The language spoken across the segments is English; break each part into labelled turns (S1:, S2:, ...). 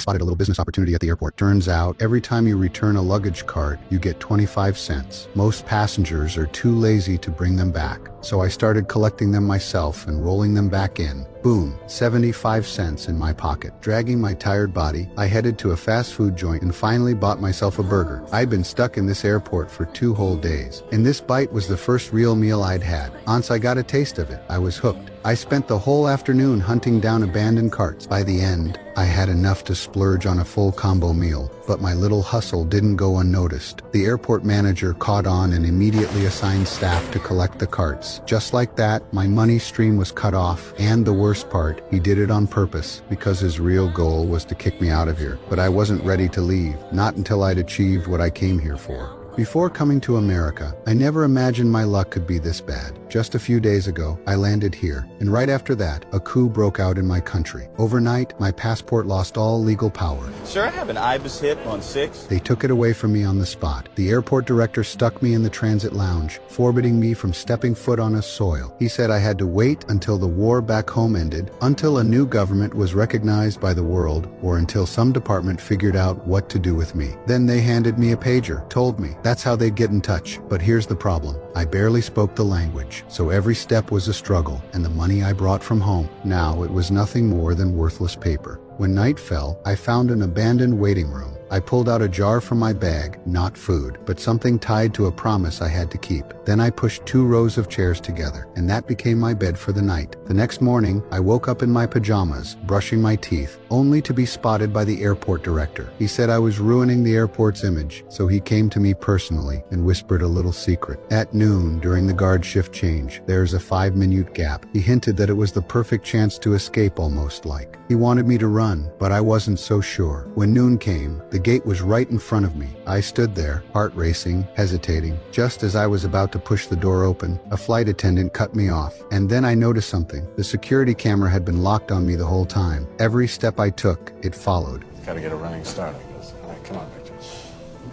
S1: spotted a little business opportunity at the airport. Turns out, every time you return a luggage cart, you get 25 cents. Most passengers are too lazy to bring them back. So I started collecting them myself and rolling them back in. Boom, 75 cents in my pocket. Dragging my tired body, I headed to a fast food joint and finally bought myself a burger. I'd been stuck in this airport for 2 whole days, and this bite was the first real meal I'd had. Once I got a taste of it, I was hooked. I spent the whole afternoon hunting down abandoned carts. By the end, I had enough to splurge on a full combo meal, but my little hustle didn't go unnoticed. The airport manager caught on and immediately assigned staff to collect the carts. Just like that, my money stream was cut off, and the worst part, he did it on purpose, because his real goal was to kick me out of here. But I wasn't ready to leave, not until I'd achieved what I came here for. Before coming to America, I never imagined my luck could be this bad. Just a few days ago, I landed here, and right after that, a coup broke out in my country. Overnight, my passport lost all legal power.
S2: Sir, I have an IBIS hit on 6.
S1: They took it away from me on the spot. The airport director stuck me in the transit lounge, forbidding me from stepping foot on his soil. He said I had to wait until the war back home ended, until a new government was recognized by the world, or until some department figured out what to do with me. Then they handed me a pager, told me that's how they'd get in touch. But here's the problem. I barely spoke the language, so every step was a struggle, and the money I brought from home, now it was nothing more than worthless paper. When night fell, I found an abandoned waiting room. I pulled out a jar from my bag, not food, but something tied to a promise I had to keep. Then I pushed 2 rows of chairs together, and that became my bed for the night. The next morning, I woke up in my pajamas, brushing my teeth, only to be spotted by the airport director. He said I was ruining the airport's image, so he came to me personally and whispered a little secret. At noon, during the guard shift change, there's a 5-minute gap. He hinted that it was the perfect chance to escape, almost like. He wanted me to run, but I wasn't so sure. When noon came, the gate was right in front of me. I stood there, heart racing, hesitating. Just as I was about to push the door open, a flight attendant cut me off. And then I noticed something. The security camera had been locked on me the whole time. Every step I took, it followed.
S3: Gotta get a running start, I guess. All right, come on, Victor.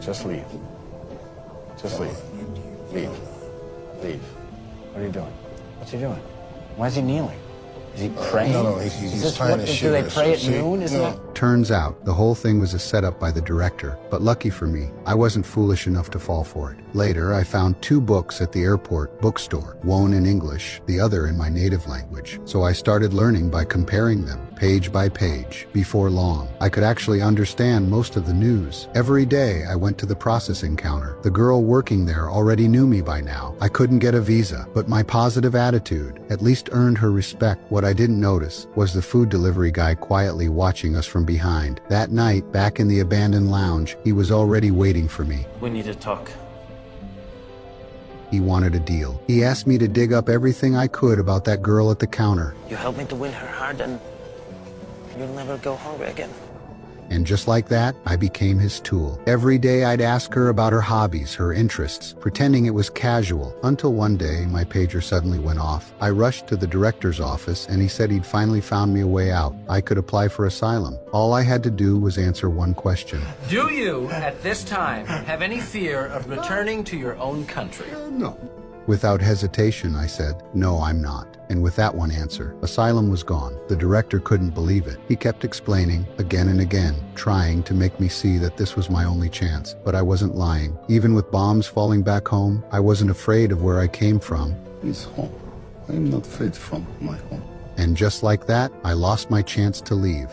S3: Just leave. Just leave. Leave. Leave. What are you doing? What's he doing? Why is he kneeling? Is he praying?
S4: No, he's trying to shoot
S3: Do they
S4: us.
S3: pray at
S4: See?
S3: noon? Isn't
S4: No.
S3: that?
S1: Turns out, the whole thing was a setup by the director, but lucky for me, I wasn't foolish enough to fall for it. Later, I found 2 books at the airport bookstore, one in English, the other in my native language. So I started learning by comparing them, page by page. Before long, I could actually understand most of the news. Every day, I went to the processing counter. The girl working there already knew me by now. I couldn't get a visa, but my positive attitude at least earned her respect. What I didn't notice was the food delivery guy quietly watching us from behind. That night, back in the abandoned lounge, he was already waiting for me.
S5: We need to talk.
S1: He wanted a deal. He asked me to dig up everything I could about that girl at the counter.
S5: You help me to win her heart and you'll never go hungry again.
S1: And just like that, I became his tool. Every day I'd ask her about her hobbies, her interests, pretending it was casual, until one day my pager suddenly went off. I rushed to the director's office and he said he'd finally found me a way out. I could apply for asylum. All I had to do was answer one question.
S6: Do you, at this time, have any fear of returning to your own country?
S4: No.
S1: Without hesitation, I said, no, I'm not. And with that one answer, asylum was gone. The director couldn't believe it. He kept explaining, again and again, trying to make me see that this was my only chance. But I wasn't lying. Even with bombs falling back home, I wasn't afraid of where I came from.
S4: It's home. I'm not afraid from my home.
S1: And just like that, I lost my chance to leave.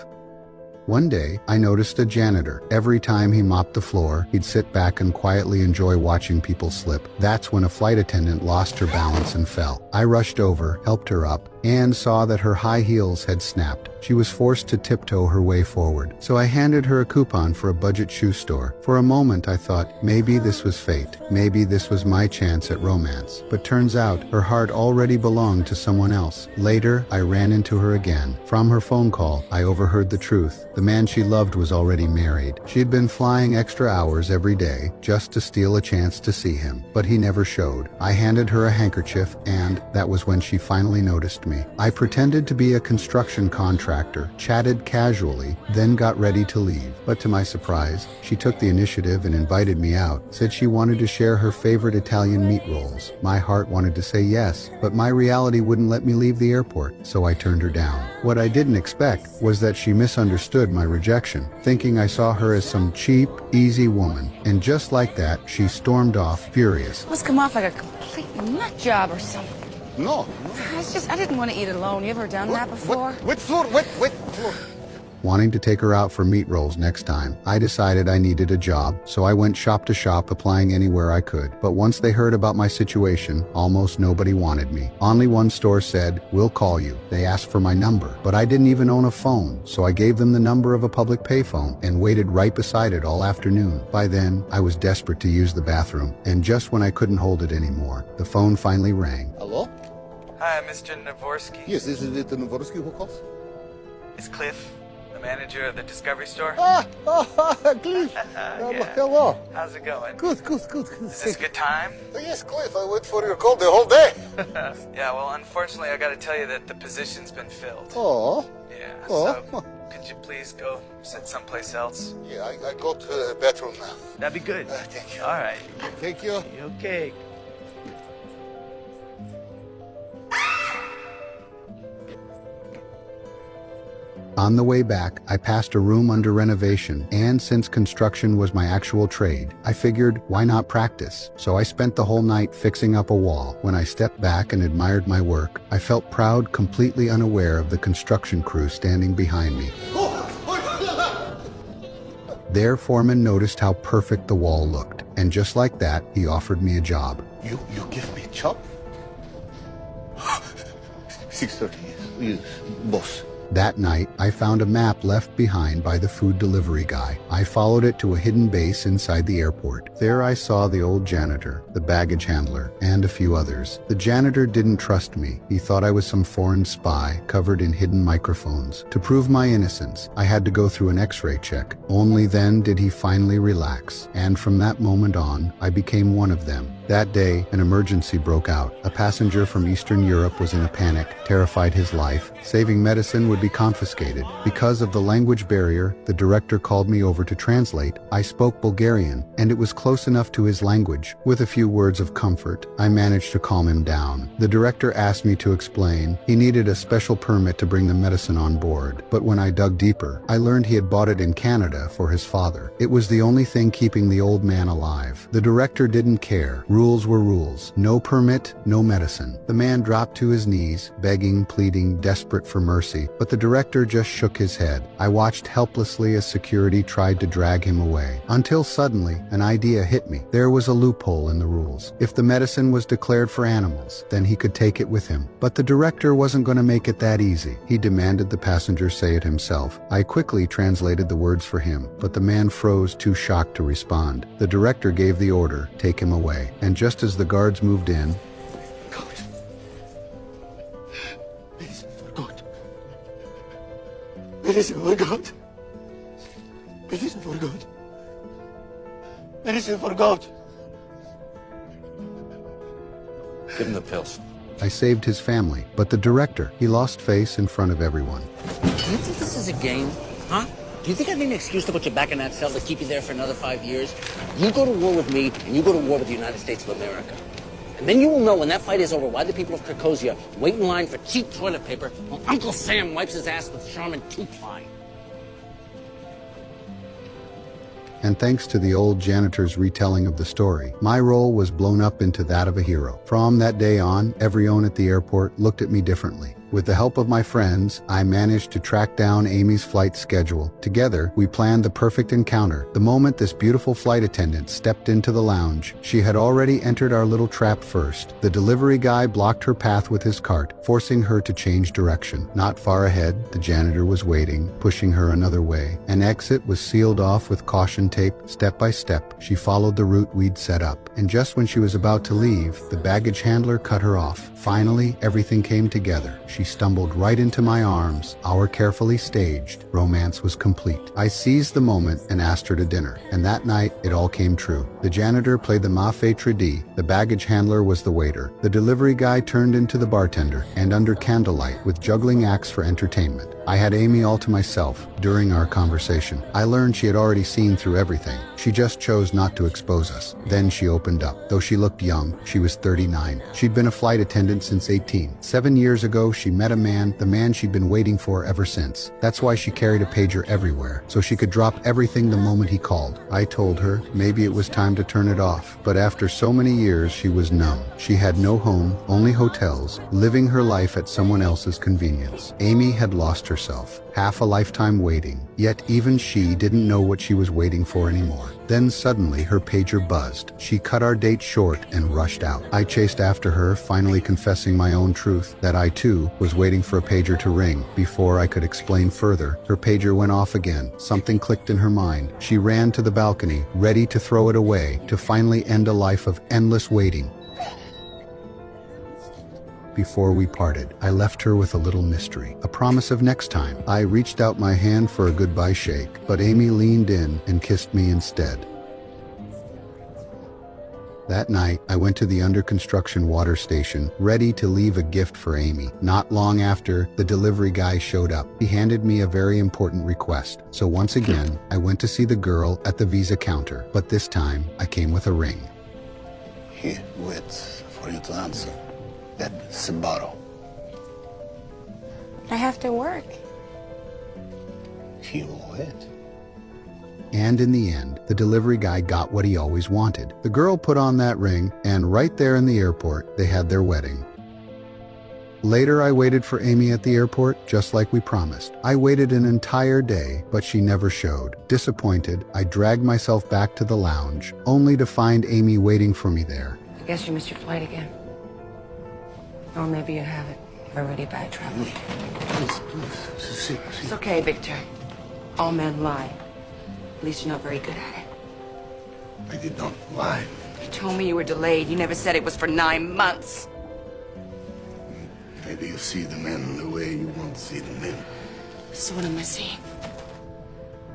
S1: One day, I noticed a janitor. Every time he mopped the floor, he'd sit back and quietly enjoy watching people slip. That's when a flight attendant lost her balance and fell. I rushed over, helped her up, and saw that her high heels had snapped. She was forced to tiptoe her way forward. So I handed her a coupon for a budget shoe store. For a moment, I thought, maybe this was fate. Maybe this was my chance at romance. But turns out, her heart already belonged to someone else. Later, I ran into her again. From her phone call, I overheard the truth. The man she loved was already married. She had been flying extra hours every day just to steal a chance to see him, but he never showed. I handed her a handkerchief, and that was when she finally noticed me. I pretended to be a construction contractor, chatted casually, then got ready to leave. But to my surprise, she took the initiative and invited me out, said she wanted to share her favorite Italian meat rolls. My heart wanted to say yes, but my reality wouldn't let me leave the airport, so I turned her down. What I didn't expect was that she misunderstood misunderstood my rejection, thinking I saw her as some cheap, easy woman. And just like that, she stormed off, furious.
S7: Must come off like a complete nut job or something.
S4: No.
S7: I didn't want to eat alone. You ever done that before?
S4: Wet floor, wet floor.
S1: Wanting to take her out for meat rolls next time, I decided I needed a job, so I went shop to shop applying anywhere I could. But once they heard about my situation, almost nobody wanted me. Only one store said, "We'll call you." They asked for my number, but I didn't even own a phone, so I gave them the number of a public payphone and waited right beside it all afternoon. By then, I was desperate to use the bathroom, and just when I couldn't hold it anymore, the phone finally rang.
S4: Hello?
S8: Hi, Mr. Navorsky.
S4: Yes, this is it, Navorsky who calls?
S8: It's Cliff, the manager of the Discovery Store.
S4: Cliff. Hello.
S8: How's it going?
S4: Good.
S8: Is this a good time?
S4: Yes, Cliff, I wait for your call the whole day.
S8: Yeah, well, unfortunately, I gotta tell you that the position's been filled.
S4: Oh.
S8: Yeah,
S4: Oh.
S8: so could you please go sit someplace else?
S4: Yeah, I go to the bathroom now.
S8: That'd be good.
S4: Thank you.
S8: All right.
S4: Thank you.
S8: You okay?
S1: On the way back, I passed a room under renovation, and since construction was my actual trade, I figured, why not practice? So I spent the whole night fixing up a wall. When I stepped back and admired my work, I felt proud, completely unaware of the construction crew standing behind me. Their foreman noticed how perfect the wall looked, and just like that, he offered me a job.
S4: You give me a job? 6:30, yes, boss.
S1: That night, I found a map left behind by the food delivery guy. I followed it to a hidden base inside the airport. There I saw the old janitor, the baggage handler, and a few others. The janitor didn't trust me. He thought I was some foreign spy covered in hidden microphones. To prove my innocence, I had to go through an X-ray check. Only then did he finally relax. And from that moment on, I became one of them. That day, an emergency broke out. A passenger from Eastern Europe was in a panic, terrified his life. Saving medicine would be confiscated. Because of the language barrier, the director called me over to translate. I spoke Bulgarian, and it was close enough to his language. With a few words of comfort, I managed to calm him down. The director asked me to explain. He needed a special permit to bring the medicine on board. But when I dug deeper, I learned he had bought it in Canada for his father. It was the only thing keeping the old man alive. The director didn't care. Rules were rules. No permit, no medicine. The man dropped to his knees, begging, pleading, desperate for mercy, but the director just shook his head. I watched helplessly as security tried to drag him away, until suddenly an idea hit me. There was a loophole in the rules. If the medicine was declared for animals, then he could take it with him. But the director wasn't going to make it that easy. He demanded the passenger say it himself. I quickly translated the words for him, but the man froze, too shocked to respond. The director gave the order, take him away. And just as the guards moved in,
S4: Medicine for God. Medicine for God. Medicine for God.
S3: Give him the pills.
S1: I saved his family, but the director, he lost face in front of everyone.
S5: Do you think this is a game? Huh? Do you think I need an excuse to put you back in that cell to keep you there for another 5 years? You go to war with me, and you go to war with the United States of America. And then you will know when that fight is over why the people of Krakosia wait in line for cheap toilet paper while Uncle Sam wipes his ass with Charmin 2-ply.
S1: And thanks to the old janitor's retelling of the story, my role was blown up into that of a hero. From that day on, everyone at the airport looked at me differently. With the help of my friends, I managed to track down Amy's flight schedule. Together, we planned the perfect encounter. The moment this beautiful flight attendant stepped into the lounge, she had already entered our little trap first. The delivery guy blocked her path with his cart, forcing her to change direction. Not far ahead, the janitor was waiting, pushing her another way. An exit was sealed off with caution tape. Step by step, she followed the route we'd set up. And just when she was about to leave, the baggage handler cut her off. Finally, everything came together. She stumbled right into my arms. Our carefully staged romance was complete. I seized the moment and asked her to dinner. And that night, it all came true. The janitor played the maitre d', the baggage handler was the waiter. The delivery guy turned into the bartender, and under candlelight, with juggling acts for entertainment, I had Amy all to myself. During our conversation, I learned she had already seen through everything. She just chose not to expose us. Then she opened up. Though she looked young, she was 39. She'd been a flight attendant since 18. 7 years ago, she met a man, the man she'd been waiting for ever since. That's why she carried a pager everywhere, so she could drop everything the moment he called. I told her maybe it was time to turn it off, but after so many years, she was numb. She had no home, only hotels, living her life at someone else's convenience. Amy had lost herself, half a lifetime waiting, yet even she didn't know what she was waiting for anymore. Then suddenly her pager buzzed. She cut our date short and rushed out. I chased after her, finally confessing my own truth, that I too was waiting for a pager to ring. Before I could explain further, her pager went off again. Something clicked in her mind. She ran to the balcony, ready to throw it away, to finally end a life of endless waiting. Before we parted, I left her with a little mystery, a promise of next time. I reached out my hand for a goodbye shake, but Amy leaned in and kissed me instead. That night, I went to the under-construction water station, ready to leave a gift for Amy. Not long after, the delivery guy showed up. He handed me a very important request. So once again, I went to see the girl at the visa counter, but this time, I came with a ring.
S9: He waits for you to answer. That Sbarro.
S7: I have to work.
S9: He will wait.
S1: And in the end, the delivery guy got what he always wanted. The girl put on that ring, and right there in the airport, they had their wedding. Later, I waited for Amy at the airport, just like we promised. I waited an entire day, but she never showed. Disappointed, I dragged myself back to the lounge, only to find Amy waiting for me there.
S7: I guess you missed your flight again. Or maybe you haven't. You're already bad traveling.
S9: Please.
S7: It's okay, Victor. All men lie. At least you're not very good at it.
S9: I did not lie.
S7: You told me you were delayed. You never said it was for 9 months.
S9: Maybe you see the men the way you want to see the men.
S7: So what am I seeing?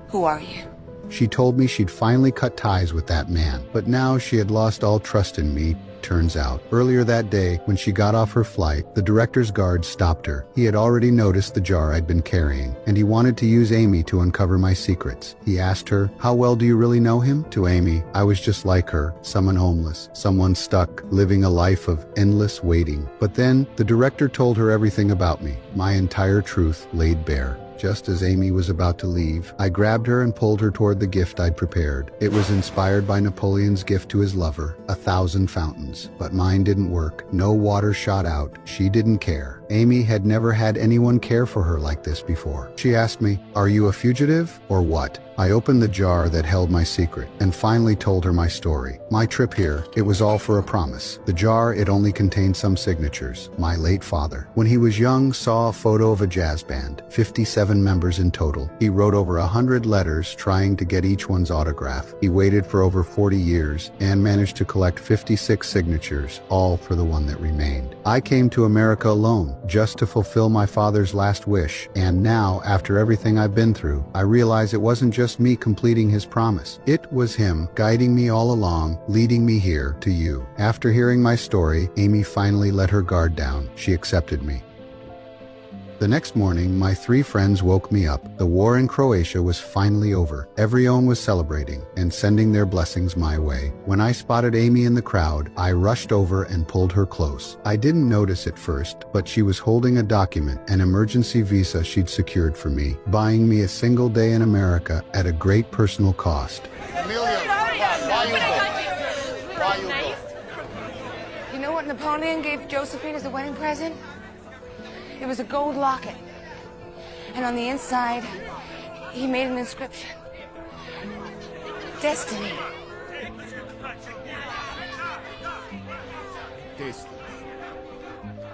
S7: Who are you?
S1: She told me she'd finally cut ties with that man, but now she had lost all trust in me, turns out. Earlier that day, when she got off her flight, the director's guard stopped her. He had already noticed the jar I'd been carrying, and he wanted to use Amy to uncover my secrets. He asked her, "How well do you really know him?" To Amy, I was just like her, someone homeless, someone stuck, living a life of endless waiting. But then, the director told her everything about me, my entire truth laid bare. Just as Amy was about to leave, I grabbed her and pulled her toward the gift I'd prepared. It was inspired by Napoleon's gift to his lover, 1,000 fountains. But mine didn't work. No water shot out. She didn't care. Amy had never had anyone care for her like this before. She asked me, "Are you a fugitive or what?" I opened the jar that held my secret and finally told her my story. My trip here, it was all for a promise. The jar, it only contained some signatures. My late father, when he was young, saw a photo of a jazz band, 57 members in total. He wrote over 100 letters trying to get each one's autograph. He waited for over 40 years and managed to collect 56 signatures, all for the one that remained. I came to America alone, just to fulfill my father's last wish. And now, after everything I've been through, I realize it wasn't just me completing his promise. It was him guiding me all along, leading me here to you. After hearing my story, Amy finally let her guard down. She accepted me. The next morning, my 3 friends woke me up. The war in Croatia was finally over. Everyone was celebrating and sending their blessings my way. When I spotted Amy in the crowd, I rushed over and pulled her close. I didn't notice at first, but she was holding a document, an emergency visa she'd secured for me, buying me a single day in America at a great personal cost.
S7: You know what Napoleon gave Josephine as a wedding present? It was a gold locket. And on the inside, he made an inscription. Destiny.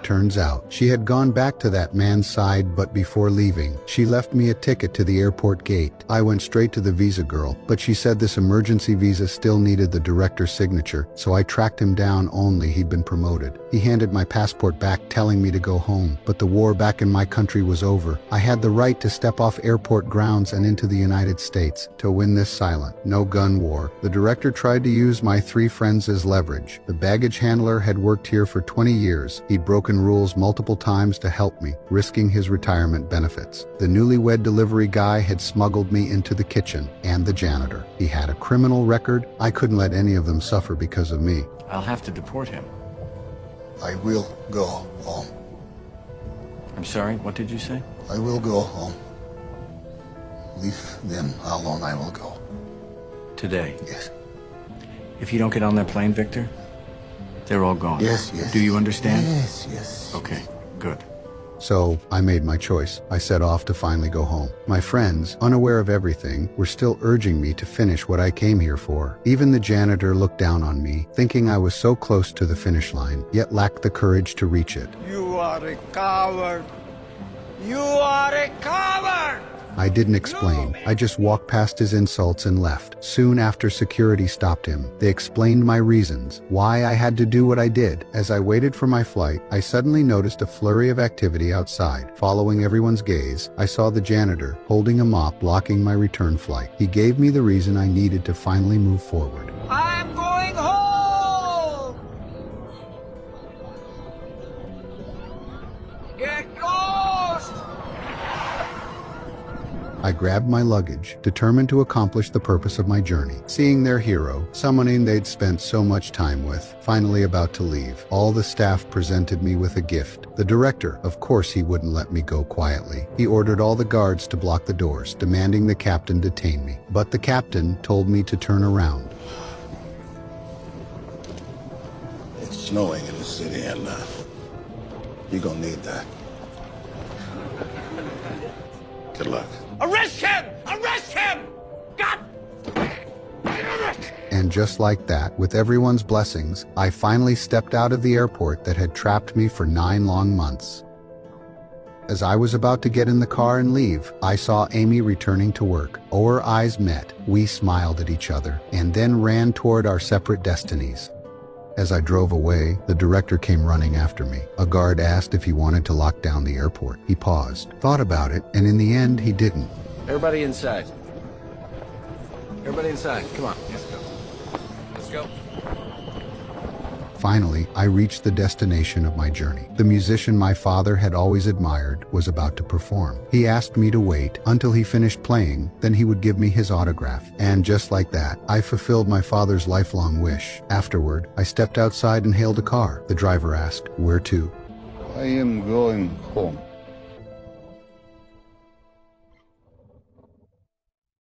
S1: Turns out, she had gone back to that man's side, but before leaving, she left me a ticket to the airport gate. I went straight to the visa girl, but she said this emergency visa still needed the director's signature, so I tracked him down only he'd been promoted. He handed my passport back, telling me to go home, but the war back in my country was over. I had the right to step off airport grounds and into the United States to win this silent, no gun war. The director tried to use my 3 friends as leverage. The baggage handler had worked here for 20 years. He'd broken broken rules multiple times to help me, risking his retirement benefits. The newlywed delivery guy had smuggled me into the kitchen, and the janitor. He had a criminal record. I couldn't let any of them suffer because of me.
S3: I'll have to deport him.
S9: I will go home.
S3: I'm sorry, what did you say?
S9: I will go home. Leave them alone, I will go.
S3: Today.
S9: Yes.
S3: If you don't get on that plane, Victor, they're all gone.
S9: Yes, yes.
S3: Do you understand?
S9: Yes, yes.
S3: Okay, good.
S1: So I made my choice. I set off to finally go home. My friends, unaware of everything, were still urging me to finish what I came here for. Even the janitor looked down on me, thinking I was so close to the finish line, yet lacked the courage to reach it.
S10: You are a coward. You are a coward!
S1: I didn't explain. I just walked past his insults and left. Soon after security stopped him, they explained my reasons, why I had to do what I did. As I waited for my flight, I suddenly noticed a flurry of activity outside. Following everyone's gaze, I saw the janitor holding a mop blocking my return flight. He gave me the reason I needed to finally move forward.
S10: I'm going home! Get lost!
S1: I grabbed my luggage, determined to accomplish the purpose of my journey. Seeing their hero, someone they'd spent so much time with, finally about to leave, all the staff presented me with a gift. The director, of course he wouldn't let me go quietly. He ordered all the guards to block the doors, demanding the captain detain me. But the captain told me to turn around.
S9: It's snowing in the city, and you're gonna need that. Good luck.
S10: Arrest him! Arrest him! God!
S1: And just like that, with everyone's blessings, I finally stepped out of the airport that had trapped me for 9 long months. As I was about to get in the car and leave, I saw Amy returning to work. Our eyes met, we smiled at each other, and then ran toward our separate destinies. As I drove away, the director came running after me. A guard asked if he wanted to lock down the airport. He paused, thought about it, and in the end, he didn't.
S6: Everybody inside. Everybody inside. Come on. Let's go. Let's go.
S1: Finally, I reached the destination of my journey. The musician my father had always admired was about to perform. He asked me to wait until he finished playing, then he would give me his autograph. And just like that, I fulfilled my father's lifelong wish. Afterward, I stepped outside and hailed a car. The driver asked, "Where to?"
S9: I am going home.